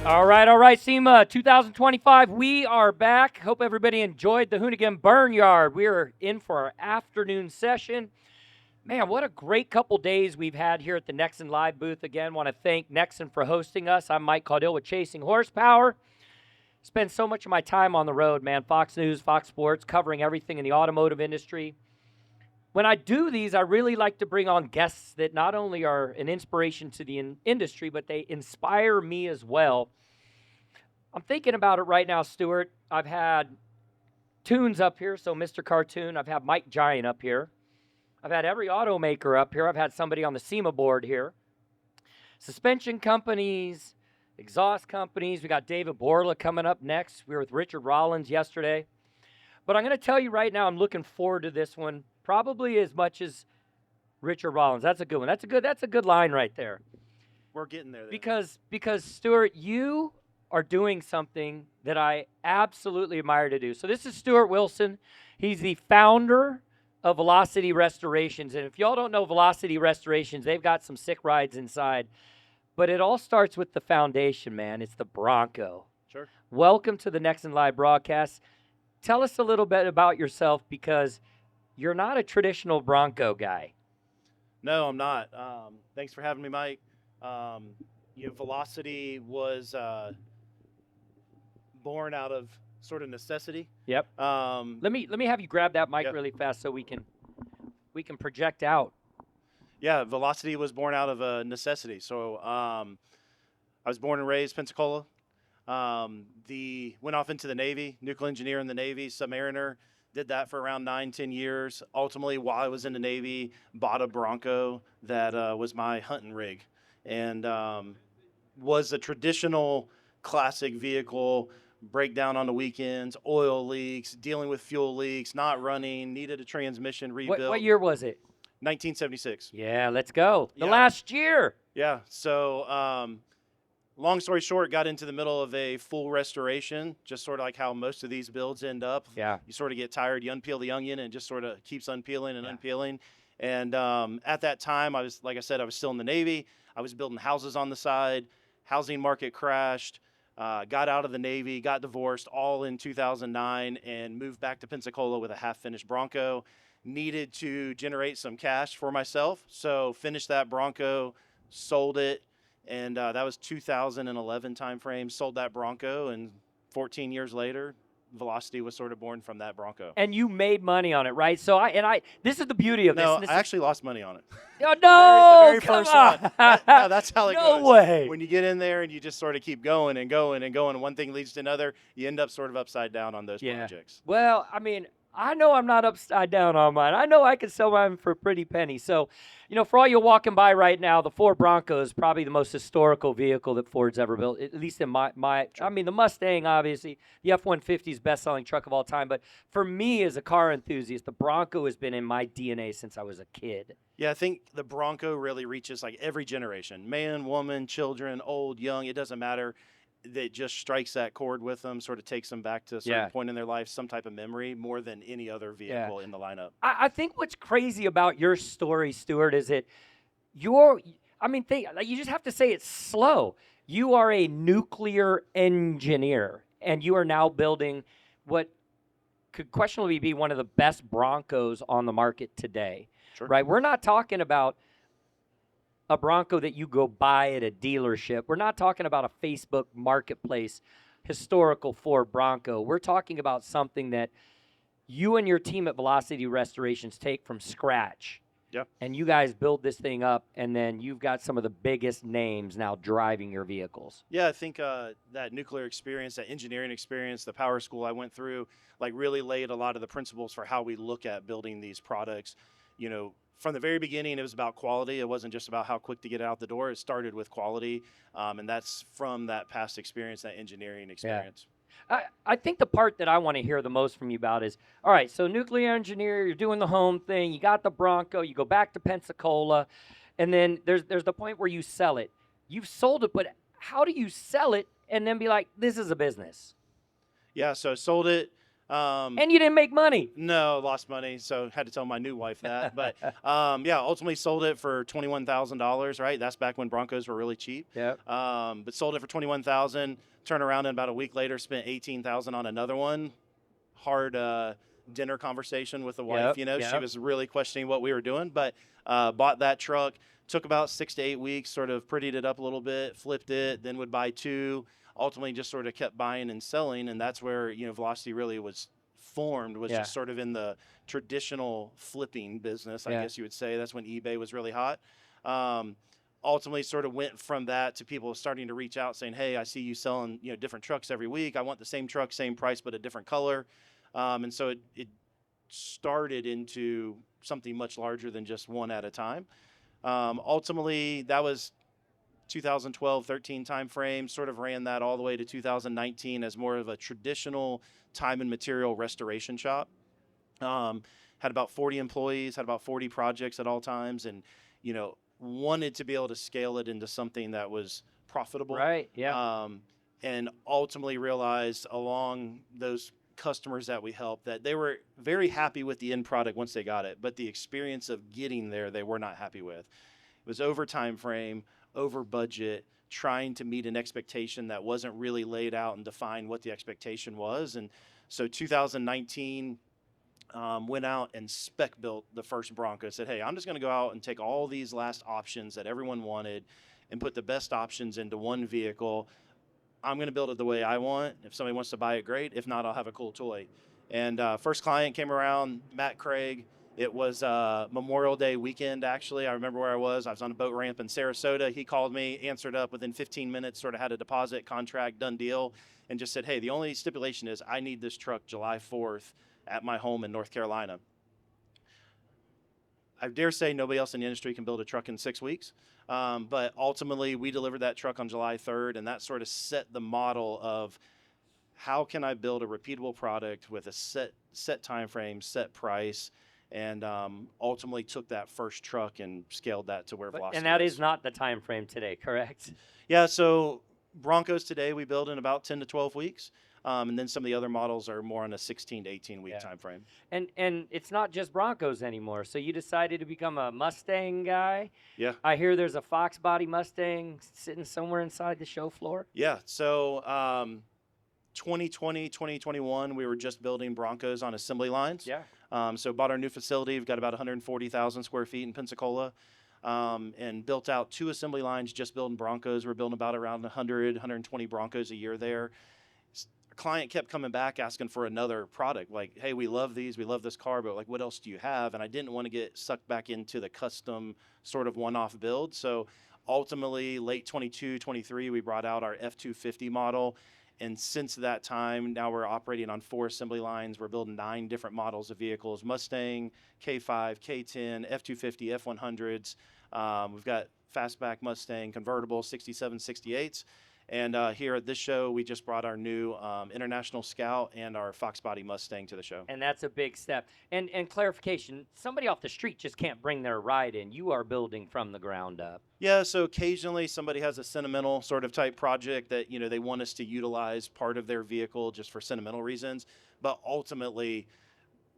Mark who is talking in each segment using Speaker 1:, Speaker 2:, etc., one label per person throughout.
Speaker 1: All right, SEMA 2025. We are back. Hope everybody enjoyed the Hoonigan Burnyard. We are in for our afternoon session. Man, what a great couple days we've had here at the NEXEN Live booth. Again, want to thank NEXEN for hosting us. I'm Mike Caudill with Chasing Horsepower. Spend so much of my time on the road, man. Fox News, Fox Sports, covering everything in the automotive industry. When I do these, I really like to bring on guests that not only are an inspiration to the industry, but they inspire me as well. I'm thinking about it right now, Stuart. I've had Toons up here, so Mr. Cartoon. I've had Mike Giant up here. I've had every automaker up here. I've had somebody on the SEMA board here. Suspension companies, exhaust companies. We got David Borla coming up next. We were with Richard Rollins yesterday. But I'm going to tell you right now, I'm looking forward to this one probably as much as Richard Rollins. That's a good one. That's a good line right there.
Speaker 2: We're getting there.
Speaker 1: Because Stuart, you are doing something that I absolutely admire to do. So this is Stuart Wilson. He's the founder of Velocity Restorations. And if y'all don't know Velocity Restorations, they've got some sick rides inside. But it all starts with the foundation, man. It's the Bronco.
Speaker 2: Sure.
Speaker 1: Welcome to the NEXEN Live broadcast. Tell us a little bit about yourself, because you're not a traditional Bronco guy.
Speaker 2: No, I'm not. Thanks for having me, Mike. Velocity was born out of sort of necessity.
Speaker 1: Yep. Let me have you grab that mic really fast so we can project out.
Speaker 2: Yeah, Velocity was born out of a necessity. So I was born and raised Pensacola. Went off into the Navy, nuclear engineer in the Navy, submariner. Did that for around 9-10 years. Ultimately, while I was in the Navy, bought a Bronco that was my hunting rig, and was a traditional classic vehicle. Breakdown on the weekends, oil leaks, dealing with fuel leaks, not running, needed a transmission rebuild.
Speaker 1: What year was it?
Speaker 2: 1976.
Speaker 1: Yeah, let's go. The last year.
Speaker 2: Yeah. So, long story short, got into the middle of a full restoration, just sort of like how most of these builds end up.
Speaker 1: Yeah.
Speaker 2: You sort of get tired, you unpeel the onion, and it just sort of keeps unpeeling and unpeeling. And at that time, I was still in the Navy. I was building houses on the side. Housing market crashed. Got out of the Navy, got divorced, all in 2009, and moved back to Pensacola with a half-finished Bronco. Needed to generate some cash for myself, so finished that Bronco, sold it, and that was 2011 timeframe. Sold that Bronco, and 14 years later, Velocity was sort of born from that Bronco.
Speaker 1: And you made money on it, right? So this is the beauty of this.
Speaker 2: No, I actually lost money on it.
Speaker 1: Oh, no,
Speaker 2: the very first one. That's how it goes.
Speaker 1: No way.
Speaker 2: When you get in there and you just sort of keep going and going and going, and one thing leads to another, you end up sort of upside down on those projects.
Speaker 1: Well, I mean, I know I'm not upside down on mine. I know I can sell mine for a pretty penny. So, for all you walking by right now, the Ford Bronco is probably the most historical vehicle that Ford's ever built, at least in my I mean, the Mustang, obviously, the F-150 is best-selling truck of all time. But for me as a car enthusiast, the Bronco has been in my DNA since I was a kid.
Speaker 2: Yeah, I think the Bronco really reaches like every generation, man, woman, children, old, young, it doesn't matter. That just strikes that chord with them, sort of takes them back to a certain point in their life, some type of memory, more than any other vehicle in the lineup.
Speaker 1: I think what's crazy about your story, Stuart, is that you just have to say it's slow. You are a nuclear engineer, and you are now building what could questionably be one of the best Broncos on the market today.
Speaker 2: Sure.
Speaker 1: Right? We're not talking about a Bronco that you go buy at a dealership. We're not talking about a Facebook marketplace historical Ford Bronco. We're talking about something that you and your team at Velocity Restorations take from scratch.
Speaker 2: Yep.
Speaker 1: And you guys build this thing up, and then you've got some of the biggest names now driving your vehicles.
Speaker 2: Yeah, I think that nuclear experience, that engineering experience, the power school I went through, like really laid a lot of the principles for how we look at building these products. From the very beginning, it was about quality. It wasn't just about how quick to get out the door. It started with quality, and that's from that past experience, that engineering experience.
Speaker 1: Yeah. I think the part that I want to hear the most from you about is, all right, so nuclear engineer, you're doing the home thing, you got the Bronco, you go back to Pensacola, and then there's the point where you sell it. You've sold it, but how do you sell it and then be like, this is a business?
Speaker 2: Yeah, so I sold it.
Speaker 1: And you didn't make money.
Speaker 2: No, lost money, so had to tell my new wife that. But yeah, ultimately sold it for $21,000. Right, that's back when Broncos were really cheap.
Speaker 1: Yeah.
Speaker 2: But sold it for $21,000. Turned around and about a week later spent $18,000 on another one. Hard dinner conversation with the wife. She was really questioning what we were doing, but bought that truck. Took about 6 to 8 weeks, sort of prettied it up a little bit, flipped it, then would buy two. Ultimately, just sort of kept buying and selling, and that's where Velocity really was formed. Was just sort of in the traditional flipping business, I guess you would say. That's when eBay was really hot. Ultimately, sort of went from that to people starting to reach out, saying, "Hey, I see you selling different trucks every week. I want the same truck, same price, but a different color." And so it started into something much larger than just one at a time. Ultimately, that was 2012-13 timeframe, sort of ran that all the way to 2019 as more of a traditional time and material restoration shop. Had about 40 employees, had about 40 projects at all times, and, wanted to be able to scale it into something that was profitable.
Speaker 1: Right, yeah.
Speaker 2: And ultimately realized along those customers that we helped that they were very happy with the end product once they got it, but the experience of getting there they were not happy with. It was over time frame, over budget, trying to meet an expectation that wasn't really laid out and defined what the expectation was. And so 2019 went out and spec built the first Bronco. Said, hey, I'm just going to go out and take all these last options that everyone wanted and put the best options into one vehicle. I'm going to build it the way I want. If somebody wants to buy it, great. If not, I'll have a cool toy. And first client came around, Matt Craig. It was Memorial Day weekend, actually. I remember where I was. I was on a boat ramp in Sarasota. He called me, answered up within 15 minutes, sort of had a deposit, contract, done deal, and just said, hey, the only stipulation is I need this truck July 4th at my home in North Carolina. I dare say nobody else in the industry can build a truck in 6 weeks. But ultimately, we delivered that truck on July 3rd, and that sort of set the model of how can I build a repeatable product with a set time frame, set price, and ultimately took that first truck and scaled that to where Velocity
Speaker 1: And that is not the time frame today, correct?
Speaker 2: Yeah, so Broncos today we build in about 10 to 12 weeks. And then some of the other models are more on a 16 to 18-week time frame.
Speaker 1: And it's not just Broncos anymore. So you decided to become a Mustang guy.
Speaker 2: Yeah.
Speaker 1: I hear there's a Fox body Mustang sitting somewhere inside the show floor.
Speaker 2: Yeah. So 2020, 2021, we were just building Broncos on assembly lines.
Speaker 1: Yeah.
Speaker 2: So bought our new facility. We've got about 140,000 square feet in Pensacola. And built out 2 assembly lines just building Broncos. We're building about around 100, 120 Broncos a year there. Client kept coming back asking for another product, like, hey, we love these, we love this car, but like, what else do you have? And I didn't want to get sucked back into the custom sort of one-off build. So ultimately, late 22, 23, we brought out our F250 model. And since that time, now we're operating on 4 assembly lines. We're building 9 different models of vehicles: Mustang, K5, K10, F250, F100s. We've got fastback Mustang, convertible, 67, 68s. And here at this show, we just brought our new International Scout and our Fox Body Mustang to the show.
Speaker 1: And that's a big step. And clarification, somebody off the street just can't bring their ride in. You are building from the ground up.
Speaker 2: Yeah, so occasionally somebody has a sentimental sort of type project that, they want us to utilize part of their vehicle just for sentimental reasons. But ultimately,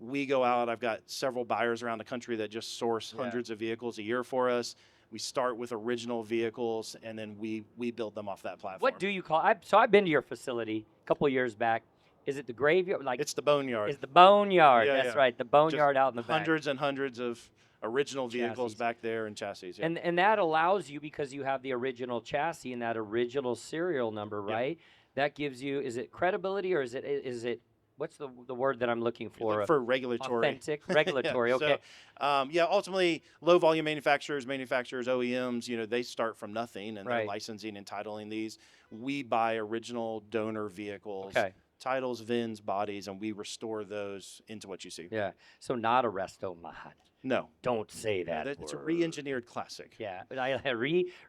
Speaker 2: we go out. I've got several buyers around the country that just source hundreds of vehicles a year for us. We start with original vehicles, and then we build them off that platform.
Speaker 1: What do you call it? So I've been to your facility a couple of years back. Is it the graveyard?
Speaker 2: It's the boneyard.
Speaker 1: It's the boneyard.
Speaker 2: Yeah,
Speaker 1: That's right. The boneyard
Speaker 2: just
Speaker 1: out in the back.
Speaker 2: Hundreds and hundreds of original vehicles back there and chassis. Yeah.
Speaker 1: And that allows you, because you have the original chassis and that original serial number, right? That gives you, is it credibility, or is it what's the word that I'm looking for?
Speaker 2: For regulatory.
Speaker 1: Authentic, regulatory, okay.
Speaker 2: So, ultimately, low-volume manufacturers, OEMs, they start from nothing, and they're licensing and titling these. We buy original donor vehicles, titles, VINs, bodies, and we restore those into what you see.
Speaker 1: Yeah, so not a resto mod.
Speaker 2: No.
Speaker 1: Don't say that word.
Speaker 2: It's a re-engineered classic.
Speaker 1: Yeah,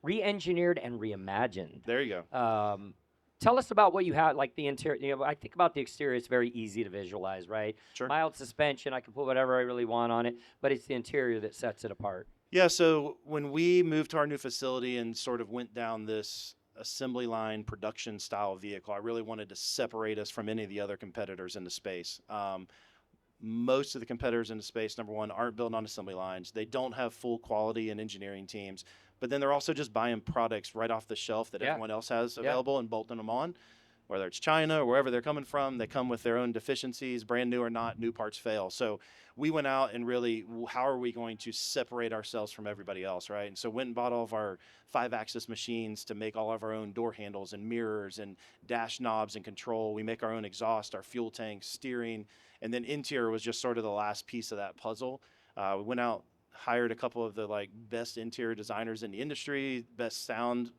Speaker 1: re-engineered and reimagined.
Speaker 2: There you go.
Speaker 1: Tell us about what you have, like the interior. I think about the exterior, it's very easy to visualize, right?
Speaker 2: Sure.
Speaker 1: Mild suspension, I can put whatever I really want on it, but it's the interior that sets it apart.
Speaker 2: Yeah, so when we moved to our new facility and sort of went down this assembly line production style vehicle. I really wanted to separate us from any of the other competitors in the space. Most of the competitors in the space, number one, aren't built on assembly lines. They don't have full quality and engineering teams, but then they're also just buying products right off the shelf that everyone else has available and bolting them on. Whether it's China or wherever they're coming from, they come with their own deficiencies, brand new or not, new parts fail. So we went out and really, how are we going to separate ourselves from everybody else, right? And so went and bought all of our 5-axis machines to make all of our own door handles and mirrors and dash knobs and control. We make our own exhaust, our fuel tanks, steering, and then interior was just sort of the last piece of that puzzle. We went out, hired a couple of the best interior designers in the industry, best sound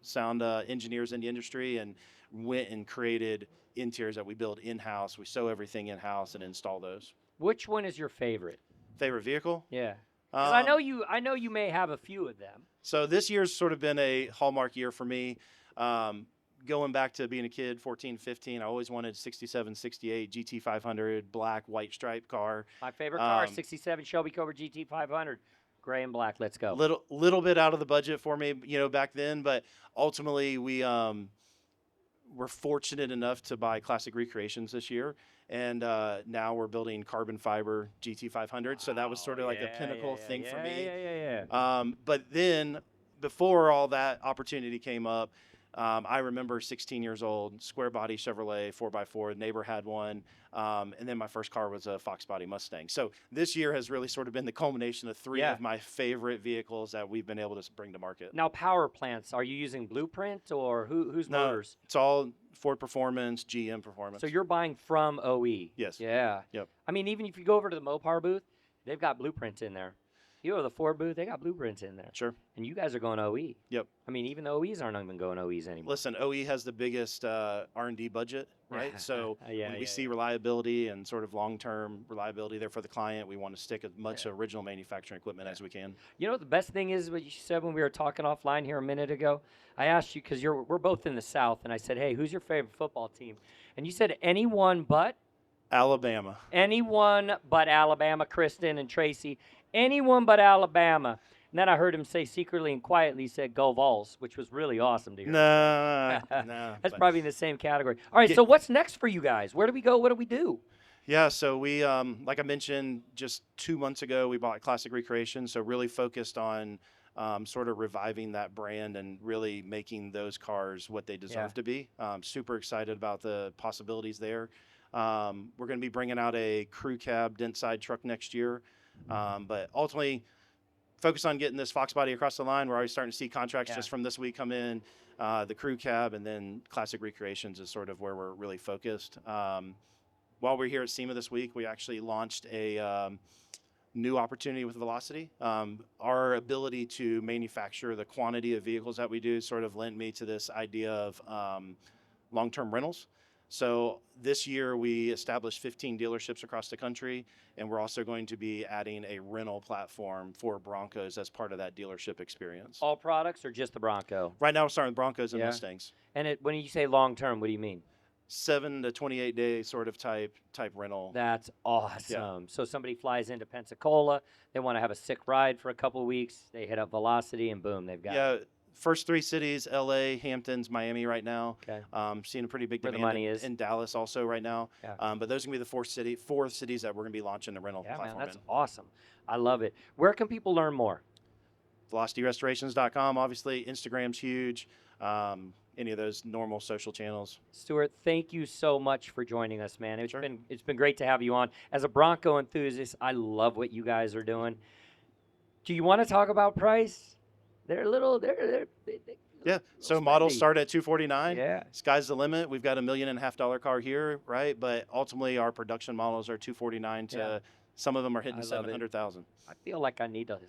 Speaker 2: engineers in the industry, and went and created interiors that we build in-house. We sew everything in-house and install those.
Speaker 1: Which one is your favorite?
Speaker 2: Favorite vehicle?
Speaker 1: Yeah. 'Cause I know you may have a few of them.
Speaker 2: So this year's sort of been a hallmark year for me. Going back to being a kid, 14, 15, I always wanted 67, 68 GT500, black, white striped car.
Speaker 1: My favorite car, 67 Shelby Cobra GT500. Gray and black. Let's go.
Speaker 2: Little bit out of the budget for me, back then, but ultimately we were fortunate enough to buy Classic Recreations this year, and now we're building carbon fiber GT500. So that was sort of the pinnacle thing for me. But then before all that opportunity came up, I remember 16 years old, square body Chevrolet 4x4. Neighbor had one, and then my first car was a Fox body Mustang. So this year has really sort of been the culmination of three of my favorite vehicles that we've been able to bring to market.
Speaker 1: Now, power plants, are you using Blueprint or whose motors?
Speaker 2: It's all Ford Performance, GM Performance.
Speaker 1: So you're buying from OE?
Speaker 2: Yes.
Speaker 1: Yeah.
Speaker 2: Yep.
Speaker 1: I mean, even if you go over to the Mopar booth, they've got Blueprints in there. You go to the Ford booth, they got Blueprints in there.
Speaker 2: Sure.
Speaker 1: And you guys are going OE.
Speaker 2: Yep.
Speaker 1: I mean, even the OEs aren't even going OEs anymore.
Speaker 2: Listen, OE has the biggest R&D budget, right? So when we see reliability and sort of long-term reliability there for the client, we want to stick as much original manufacturing equipment as we can.
Speaker 1: You know what the best thing is, what you said when we were talking offline here a minute ago? I asked you, because we're both in the South, and I said, hey, who's your favorite football team? And you said anyone but?
Speaker 2: Alabama.
Speaker 1: Anyone but Alabama, Kristen and Tracy. Anyone but Alabama. And then I heard him say secretly and quietly, he said, go Vols, which was really awesome to hear.
Speaker 2: No.
Speaker 1: That's probably in the same category. All right, so what's next for you guys? Where do we go? What do we do?
Speaker 2: Yeah, so we, like I mentioned, just 2 months ago, we bought Classic Recreation, so really focused on sort of reviving that brand and really making those cars what they deserve to be. Super excited about the possibilities there. We're going to be bringing out a crew cab dent side truck next year. But ultimately, focus on getting this Fox body across the line. We're already starting to see contracts just from this week come in. The crew cab and then Classic Recreations is sort of where we're really focused. While we're here at SEMA this week, we actually launched a new opportunity with Velocity. Our ability to manufacture the quantity of vehicles that we do sort of lent me to this idea of long-term rentals. So this year we established 15 dealerships across the country, and we're also going to be adding a rental platform for Broncos as part of that dealership experience.
Speaker 1: All products or just the Bronco?
Speaker 2: Right now we're starting with Broncos and Mustangs.
Speaker 1: And when you say long-term, what do you mean?
Speaker 2: 7 to 28 day sort of type rental.
Speaker 1: That's awesome. So somebody flies into Pensacola, they want to have a sick ride for a couple of weeks, they hit up Velocity, and boom, they've got it.
Speaker 2: First 3 cities, LA, Hamptons, Miami right now.
Speaker 1: Okay.
Speaker 2: Seeing a pretty big
Speaker 1: Where the
Speaker 2: demand
Speaker 1: money is.
Speaker 2: in Dallas also right now.
Speaker 1: Yeah.
Speaker 2: But those are going to be the 4 cities that we're going to be launching the rental platform
Speaker 1: man, that's
Speaker 2: in.
Speaker 1: awesome. I love it. Where can people learn more?
Speaker 2: VelocityRestorations.com, obviously. Instagram's huge. Any of those normal social channels.
Speaker 1: Stuart, thank you so much for joining us, man. It's been great to have you on. As a Bronco enthusiast, I love what you guys are doing. Do you want to talk about price? They're a little,
Speaker 2: So models start at $249.
Speaker 1: Yeah.
Speaker 2: Sky's the limit. We've got $1.5 million car here, right? But ultimately, our production models are $249 to some of them are hitting $700,000.
Speaker 1: I feel like I need to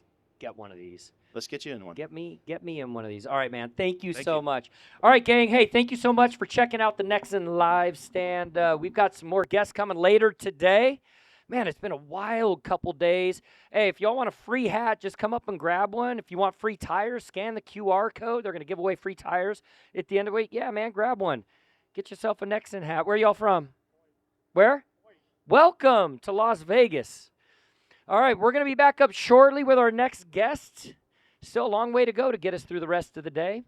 Speaker 1: get one of these.
Speaker 2: Let's get you in one.
Speaker 1: Get me in one of these. All right, man. Thank you so much. All right, gang. Hey, thank you so much for checking out the NEXEN live stand. We've got some more guests coming later today. Man, it's been a wild couple days. Hey, if y'all want a free hat, just come up and grab one. If you want free tires, scan the QR code. They're going to give away free tires at the end of the week. Yeah, man, grab one. Get yourself a NEXEN hat. Where y'all from? Where? Welcome to Las Vegas. All right, we're going to be back up shortly with our next guest. Still a long way to go to get us through the rest of the day.